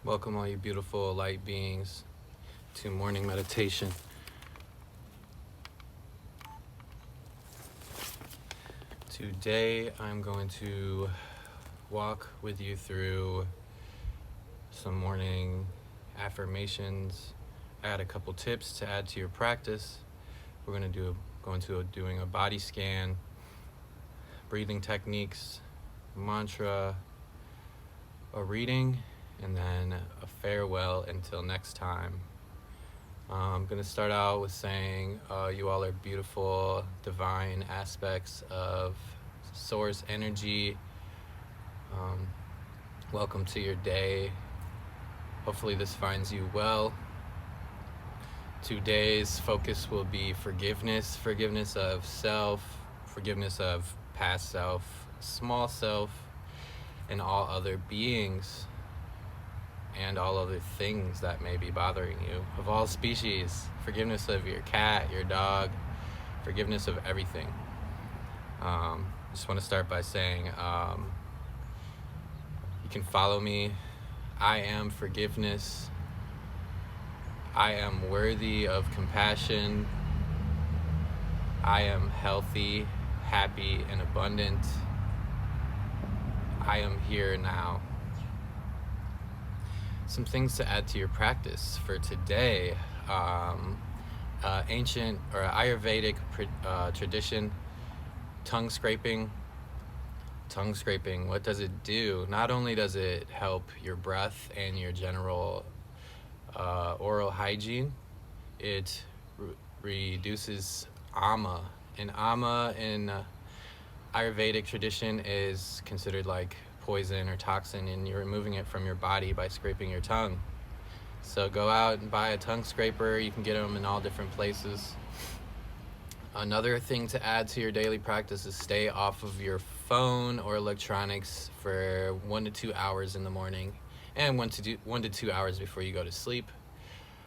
Welcome, all you beautiful light beings, to morning meditation. Today, I'm going to walk with you through some morning affirmations. Add a couple tips to add to your practice. We're going to go into doing a body scan, breathing techniques, mantra, a reading, and then a farewell until next time. I'm going to start out with saying you all are beautiful, divine aspects of source energy. Welcome to your day. Hopefully this finds you well. Today's focus will be forgiveness of self, forgiveness of past self, small self, and all other beings and all other things that may be bothering you, of all species. Forgiveness of your cat, your dog, forgiveness of everything. Just want to start by saying you can follow me. I am forgiveness. I am worthy of compassion. I am healthy, happy, and abundant. I am here now. Some things to add to your practice for today. Ancient or Ayurvedic tradition, tongue scraping. Tongue scraping, what does it do? Not only does it help your breath and your general oral hygiene, it reduces ama. And ama in Ayurvedic tradition is considered like poison or toxin, and you're removing it from your body by scraping your tongue. So go out and buy a tongue scraper. You can get them in all different places. Another thing to add to your daily practice is stay off of your phone or electronics for 1 to 2 hours in the morning and 1 to 2 hours before you go to sleep.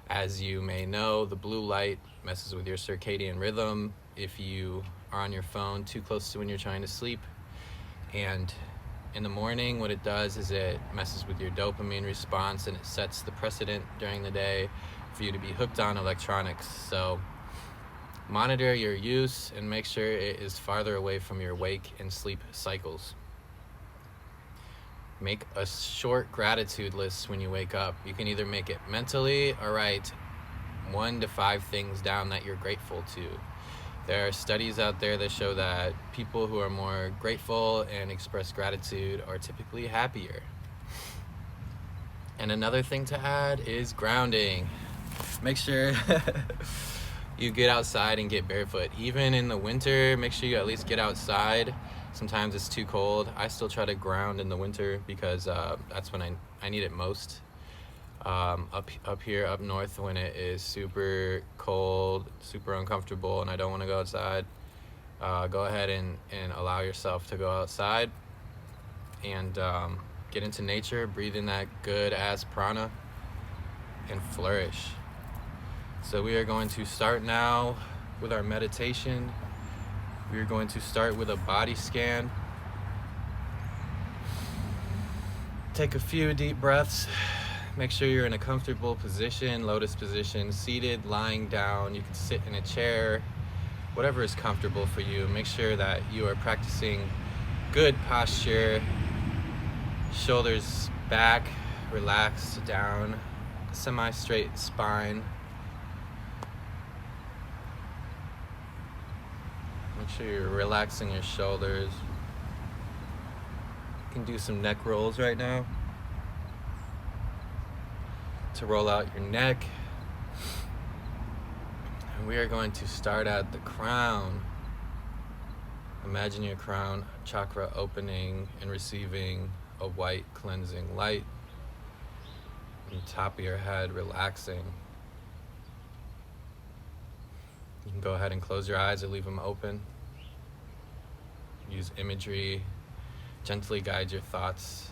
As you may know, the blue light messes with your circadian rhythm if you are on your phone too close to when you're trying to sleep. And in the morning, what it does is it messes with your dopamine response, and it sets the precedent during the day for you to be hooked on electronics. So monitor your use and make sure it is farther away from your wake and sleep cycles. Make a short gratitude list when you wake up. You can either make it mentally or write 1 to 5 things down that you're grateful to. There are studies out there that show that people who are more grateful and express gratitude are typically happier. And another thing to add is grounding. Make sure you get outside and get barefoot. Even in the winter, make sure you at least get outside. Sometimes it's too cold. I still try to ground in the winter because that's when I need it most. Up here, up north, when it is super cold, super uncomfortable, and I don't want to go outside, go ahead and allow yourself to go outside and get into nature, breathe in that good ass prana, and flourish. So we are going to start now with our meditation. We are going to start with a body scan. Take a few deep breaths. Make sure you're in a comfortable position, lotus position, seated, lying down. You can sit in a chair, whatever is comfortable for you. Make sure that you are practicing good posture, shoulders back, relaxed down, semi-straight spine. Make sure you're relaxing your shoulders. You can do some neck rolls right now to roll out your neck. And we are going to start at the crown. Imagine your crown chakra opening and receiving a white cleansing light. And the top of your head relaxing. You can go ahead and close your eyes or leave them open. Use imagery. Gently guide your thoughts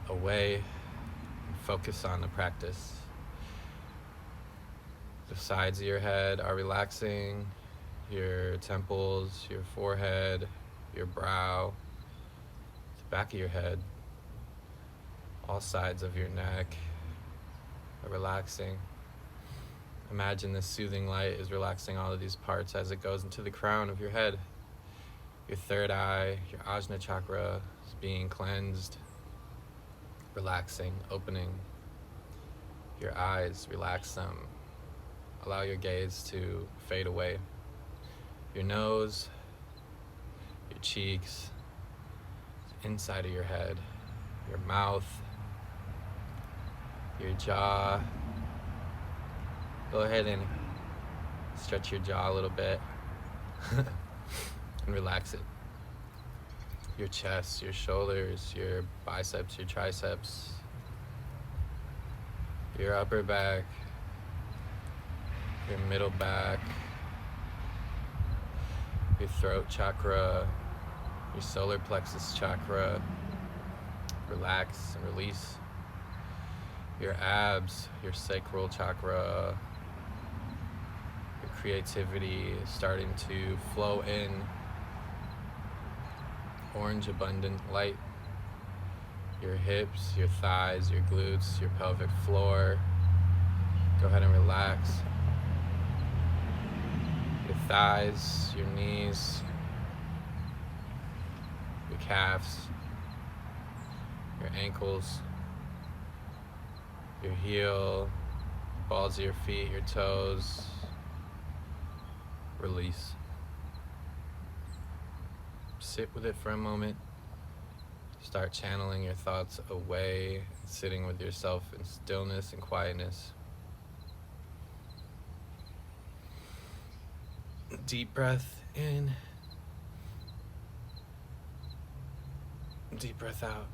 away. Focus on the practice. The sides of your head are relaxing, your temples, your forehead, your brow, the back of your head, all sides of your neck are relaxing. Imagine this soothing light is relaxing all of these parts as it goes into the crown of your head. Your third eye, your ajna chakra is being cleansed, relaxing, opening. Your eyes, relax them. Allow your gaze to fade away. Your nose, your cheeks, inside of your head, your mouth, your jaw. Go ahead and stretch your jaw a little bit and relax it. Your chest, your shoulders, your biceps, your triceps, your upper back, your middle back, your throat chakra, your solar plexus chakra. Relax and release. Your abs, your sacral chakra, your creativity is starting to flow in. Orange abundant light. Your hips, your thighs, your glutes, your pelvic floor. Go ahead and relax. Your thighs, your knees, your calves, your ankles, your heel, balls of your feet, your toes. Release. Sit with it for a moment. Start channeling your thoughts away and sitting with yourself in stillness and quietness. Deep breath in. Deep breath out.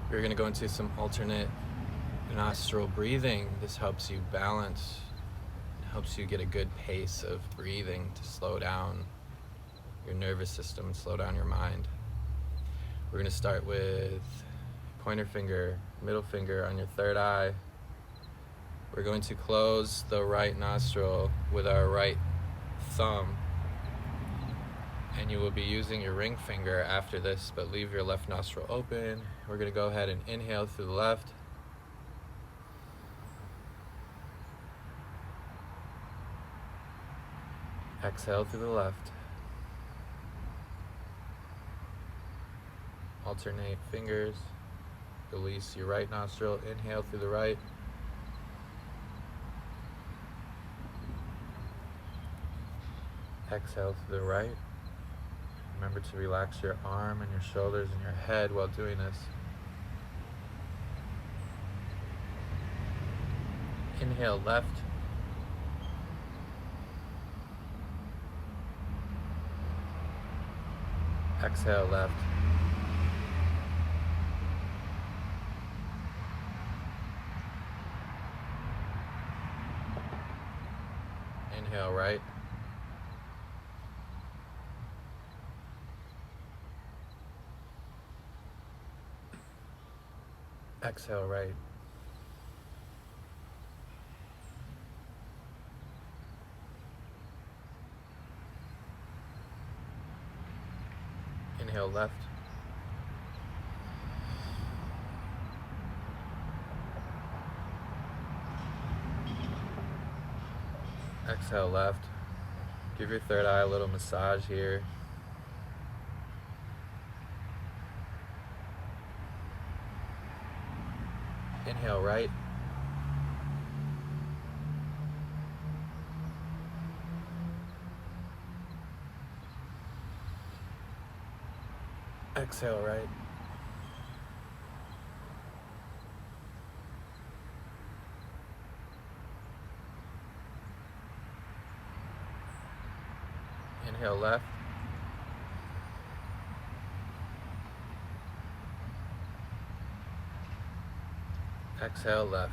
We're going to go into some alternate nostril breathing. This helps you balance, helps you get a good pace of breathing to slow down your nervous system and slow down your mind. We're going to start with pointer finger, middle finger on your third eye. We're going to close the right nostril with our right thumb, and you will be using your ring finger after this, but leave your left nostril open. We're going to go ahead and inhale through the left. Exhale through the left. Alternate fingers. Release your right nostril. Inhale through the right. Exhale through the right. Remember to relax your arm and your shoulders and your head while doing this. Inhale left. Exhale left. Inhale right. Exhale right. Inhale left. Exhale left. Give your third eye a little massage here. Inhale right. Exhale right. Inhale left. Exhale left.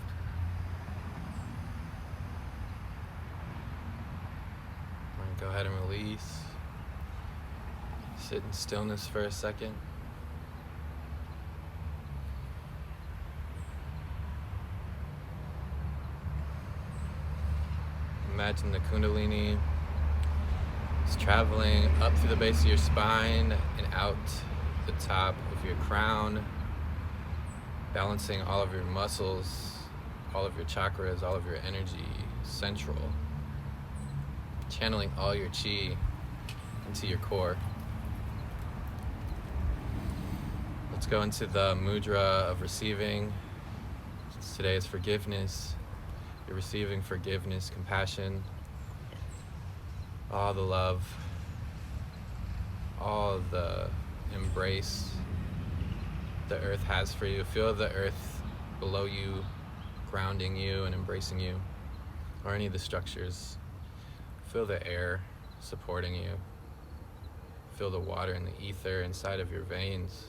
Go ahead and release. Sit in stillness for a second. Imagine the Kundalini It's traveling up through the base of your spine and out the top of your crown, balancing all of your muscles, all of your chakras, all of your energy central, channeling all your chi into your core. Let's go into the mudra of receiving. Since today is forgiveness, you're receiving forgiveness, compassion, all the love, all the embrace the earth has for you. Feel the earth below you, grounding you and embracing you, or any of the structures. Feel the air supporting you. Feel the water and the ether inside of your veins.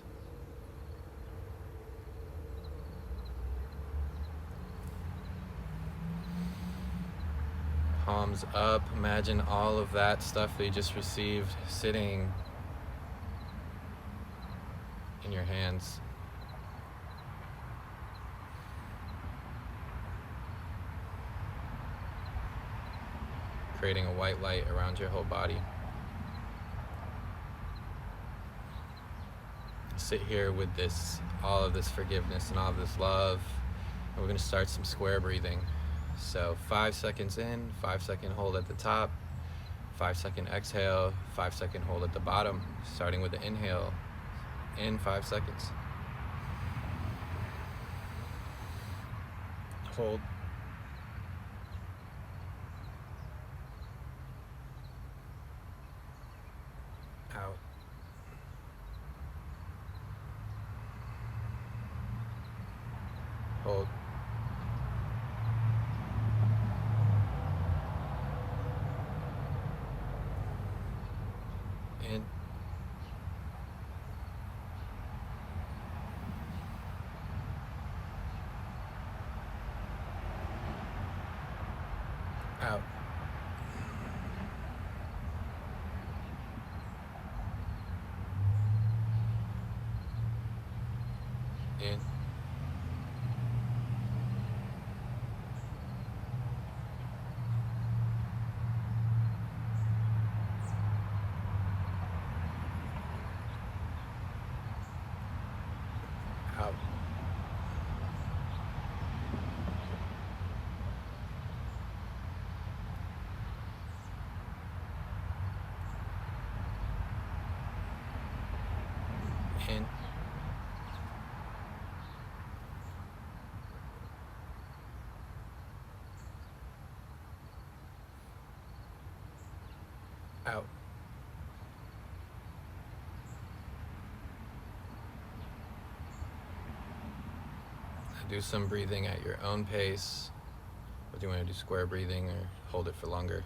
Palms up. Imagine all of that stuff that you just received sitting in your hands. Creating a white light around your whole body. Sit here with all of this forgiveness and all of this love, and we're going to start some square breathing. So 5 seconds in, 5 second hold at the top, 5 second exhale, 5 second hold at the bottom, starting with the inhale in 5 seconds. Hold. Out. Hold. In. Out. In. Out. In. Out. Do some breathing at your own pace. Whether you want to do square breathing or hold it for longer.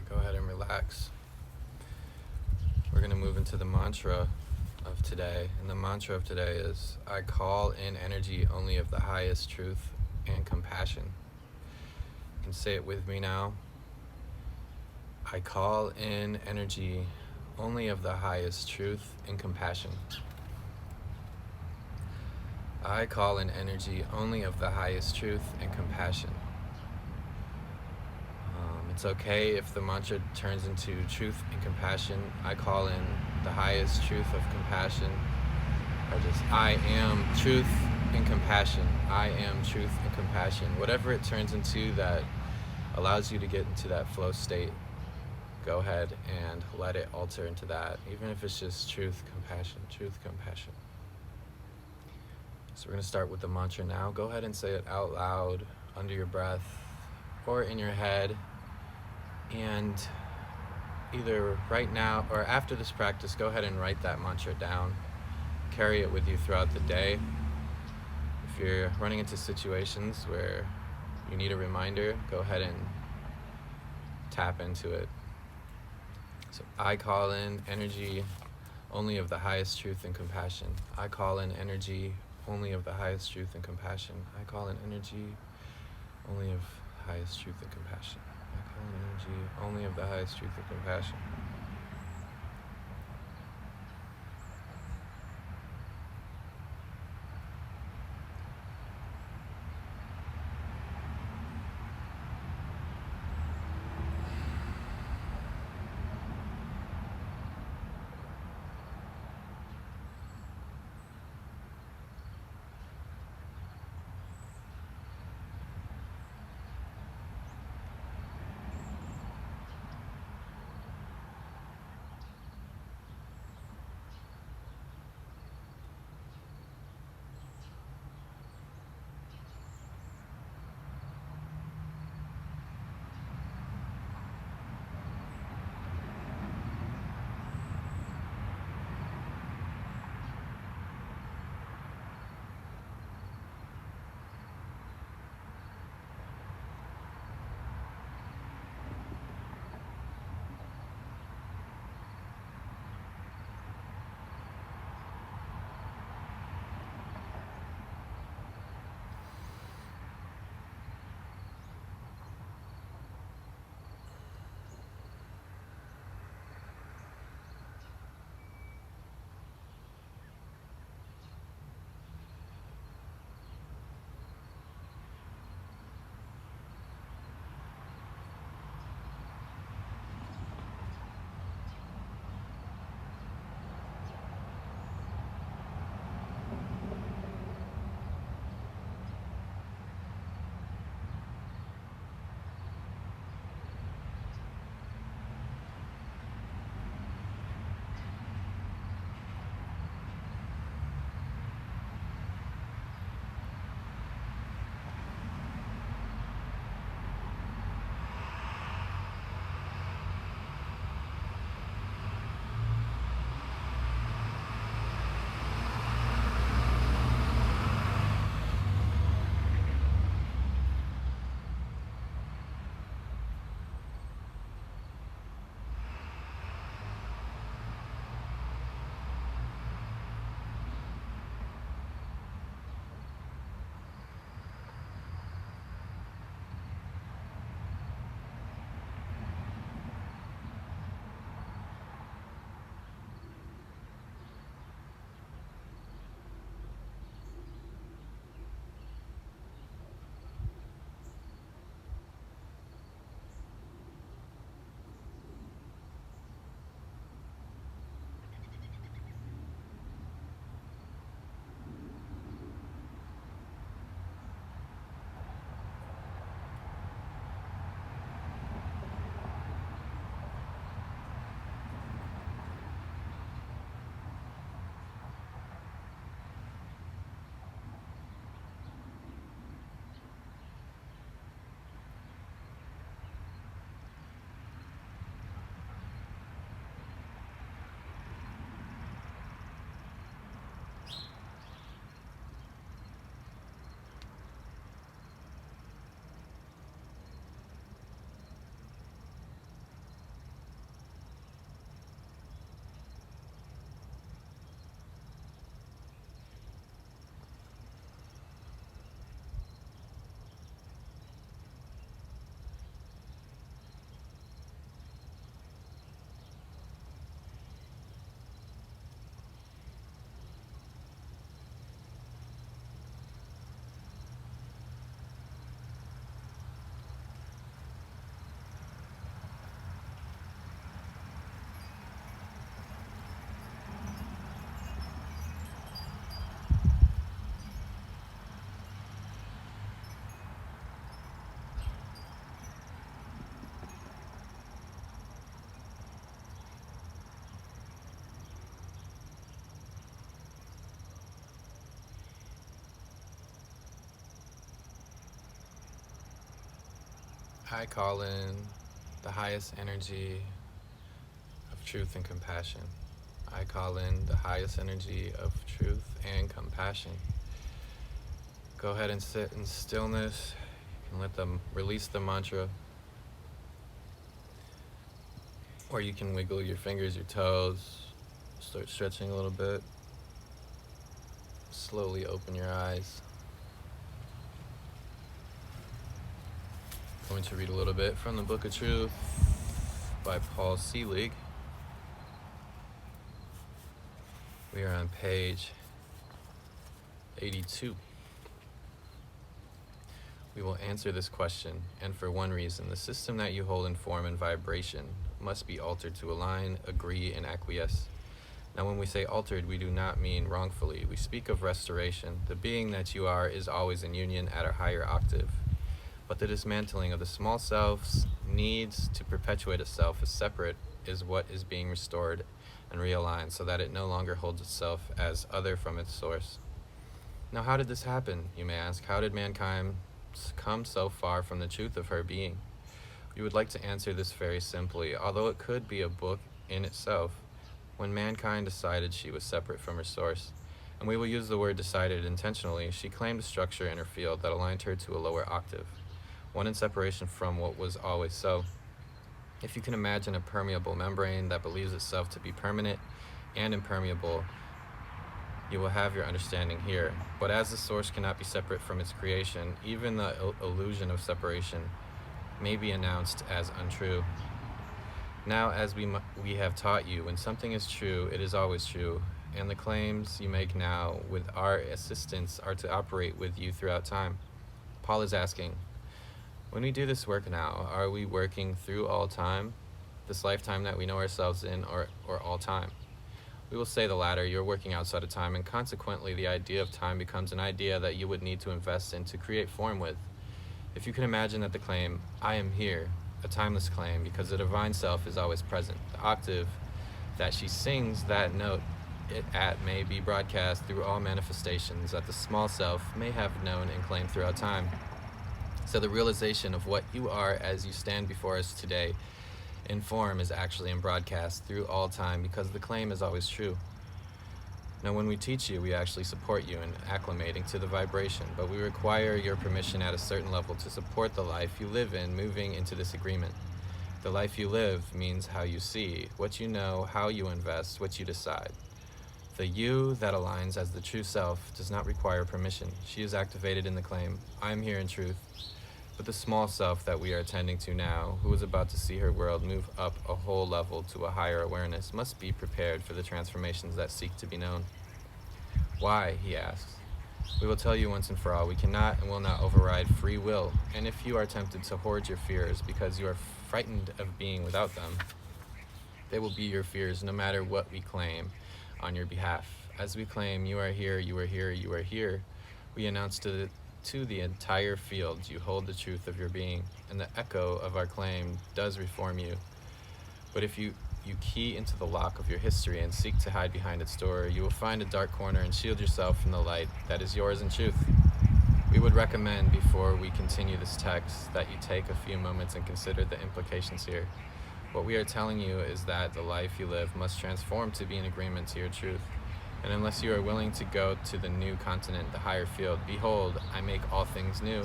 Go ahead and relax. We're going to move into the mantra of today. And the mantra of today is, I call in energy only of the highest truth and compassion. You can say it with me now. I call in energy only of the highest truth and compassion. I call in energy only of the highest truth and compassion. It's okay if the mantra turns into truth and compassion. I call in the highest truth of compassion. Or just, I am truth and compassion. I am truth and compassion. Whatever it turns into that allows you to get into that flow state, go ahead and let it alter into that, even if it's just truth, compassion, truth, compassion. So we're going to start with the mantra now. Go ahead and say it out loud, under your breath, or in your head. And either right now or after this practice, go ahead and write that mantra down. Carry it with you throughout the day. If you're running into situations where you need a reminder, go ahead and tap into it. So I call in energy only of the highest truth and compassion. I call in energy only of the highest truth and compassion. I call in energy only of highest truth and compassion. I call in energy only of the highest truth and compassion. I call in the highest energy of truth and compassion. I call in the highest energy of truth and compassion. Go ahead and sit in stillness and let them release the mantra. Or you can wiggle your fingers, your toes, start stretching a little bit. Slowly open your eyes. I'm going to read a little bit from the Book of Truth by Paul Selig. We are on page 82. We will answer this question, and for one reason: the system that you hold in form and vibration must be altered to align, agree, and acquiesce. Now, when we say altered, we do not mean wrongfully. We speak of restoration. The being that you are is always in union at a higher octave. But the dismantling of the small self's needs to perpetuate itself as separate is what is being restored and realigned, so that it no longer holds itself as other from its source. Now, how did this happen, you may ask? How did mankind come so far from the truth of her being? We would like to answer this very simply, although it could be a book in itself. When mankind decided she was separate from her source, and we will use the word decided intentionally, she claimed a structure in her field that aligned her to a lower octave, one in separation from what was always so. If you can imagine a permeable membrane that believes itself to be permanent and impermeable, you will have your understanding here. But as the source cannot be separate from its creation, even the illusion of separation may be announced as untrue. Now, as we have taught you, when something is true, it is always true, and the claims you make now with our assistance are to operate with you throughout time. Paul is asking, when we do this work now, are we working through all time, this lifetime that we know ourselves in, or all time? We will say the latter. You're working outside of time, and consequently the idea of time becomes an idea that you would need to invest in to create form with. If you can imagine that the claim, I am here, a timeless claim, because the divine self is always present. The octave that she sings that note at may be broadcast through all manifestations that the small self may have known and claimed throughout time. So the realization of what you are as you stand before us today in form is actually in broadcast through all time, because the claim is always true. Now, when we teach you, we actually support you in acclimating to the vibration, but we require your permission at a certain level to support the life you live in, moving into this agreement. The life you live means how you see, what you know, how you invest, what you decide. The you that aligns as the true self does not require permission. She is activated in the claim, I am here in truth. But the small self that we are attending to now, who is about to see her world move up a whole level to a higher awareness, must be prepared for the transformations that seek to be known. Why, he asks. We will tell you once and for all, we cannot and will not override free will, and if you are tempted to hoard your fears because you are frightened of being without them, they will be your fears no matter what we claim on your behalf. As we claim, you are here, you are here, you are here, we announce to the entire field, you hold the truth of your being, and the echo of our claim does reform you. But if you key into the lock of your history and seek to hide behind its door, you will find a dark corner and shield yourself from the light that is yours in truth. We would recommend, before we continue this text, that you take a few moments and consider the implications here. What we are telling you is that the life you live must transform to be in agreement to your truth. And unless you are willing to go to the new continent, the higher field, behold, I make all things new,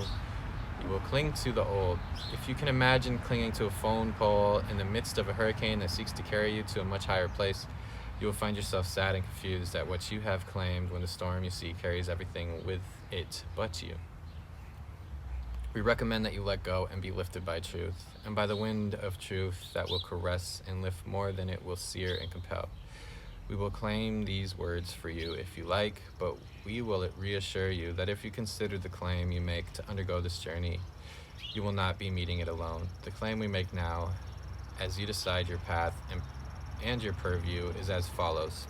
you will cling to the old. If you can imagine clinging to a phone pole in the midst of a hurricane that seeks to carry you to a much higher place, you will find yourself sad and confused at what you have claimed when the storm you see carries everything with it but you. We recommend that you let go and be lifted by truth, and by the wind of truth that will caress and lift more than it will sear and compel. We will claim these words for you if you like, but we will reassure you that if you consider the claim you make to undergo this journey, you will not be meeting it alone. The claim we make now, as you decide your path and your purview, is as follows.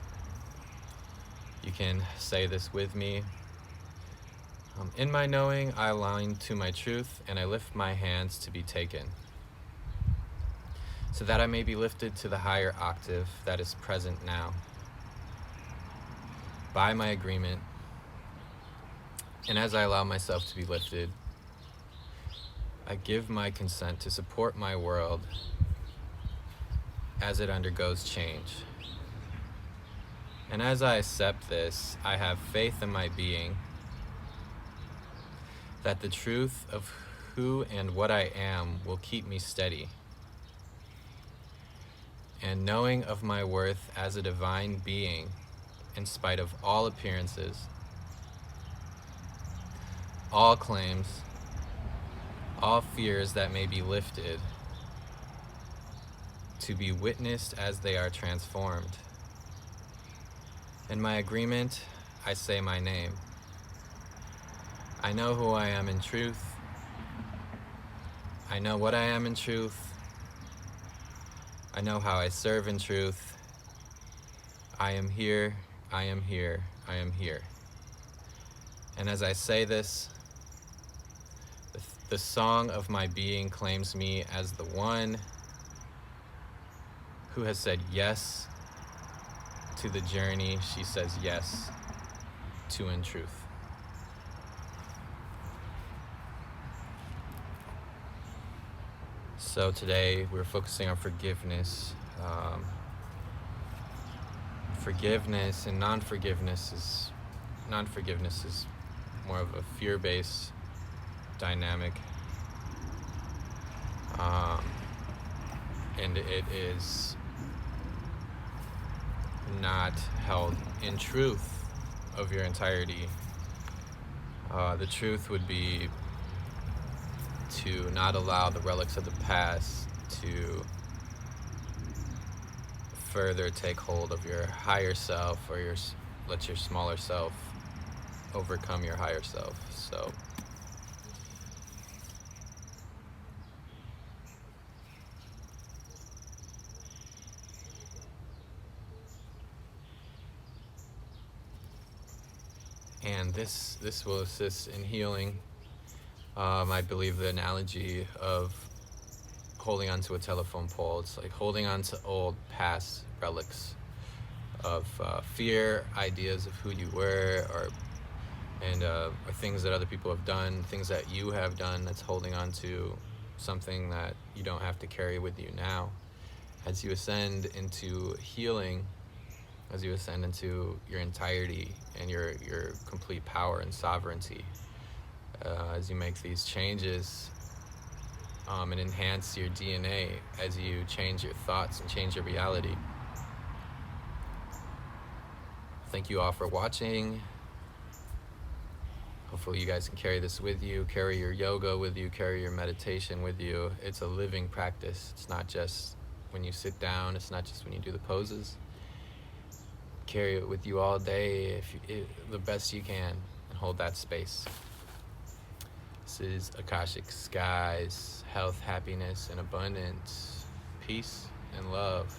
You can say this with me. In my knowing, I align to my truth, and I lift my hands to be taken, so that I may be lifted to the higher octave that is present now. By my agreement, and as I allow myself to be lifted, I give my consent to support my world as it undergoes change. And as I accept this, I have faith in my being that the truth of who and what I am will keep me steady. And knowing of my worth as a divine being, in spite of all appearances, all claims, all fears that may be lifted, to be witnessed as they are transformed. In my agreement, I say my name. I know who I am in truth. I know what I am in truth. I know how I serve in truth. I am here, I am here, I am here. And as I say this, the song of my being claims me as the one who has said yes to the journey she says yes to in truth. So today we're focusing on forgiveness. Forgiveness and non-forgiveness is more of a fear-based dynamic, and it is not held in truth of your entirety. The truth would be to not allow the relics of the past to further take hold of your higher self, or let your smaller self overcome your higher self. So and this will assist in healing. I believe the analogy of holding onto a telephone pole, it's like holding onto old past relics of fear, ideas of who you were, or things that other people have done, things that you have done, that's holding on to something that you don't have to carry with you now. As you ascend into healing, as you ascend into your entirety and your complete power and sovereignty, as you make these changes and enhance your DNA, as you change your thoughts and change your reality. Thank you all for watching. Hopefully you guys can carry this with you, carry your yoga with you, carry your meditation with you. It's a living practice. It's not just when you sit down, it's not just when you do the poses. Carry it with you all day the best you can, and hold that space. This is Akashic Skies, health, happiness, and abundance, peace and love.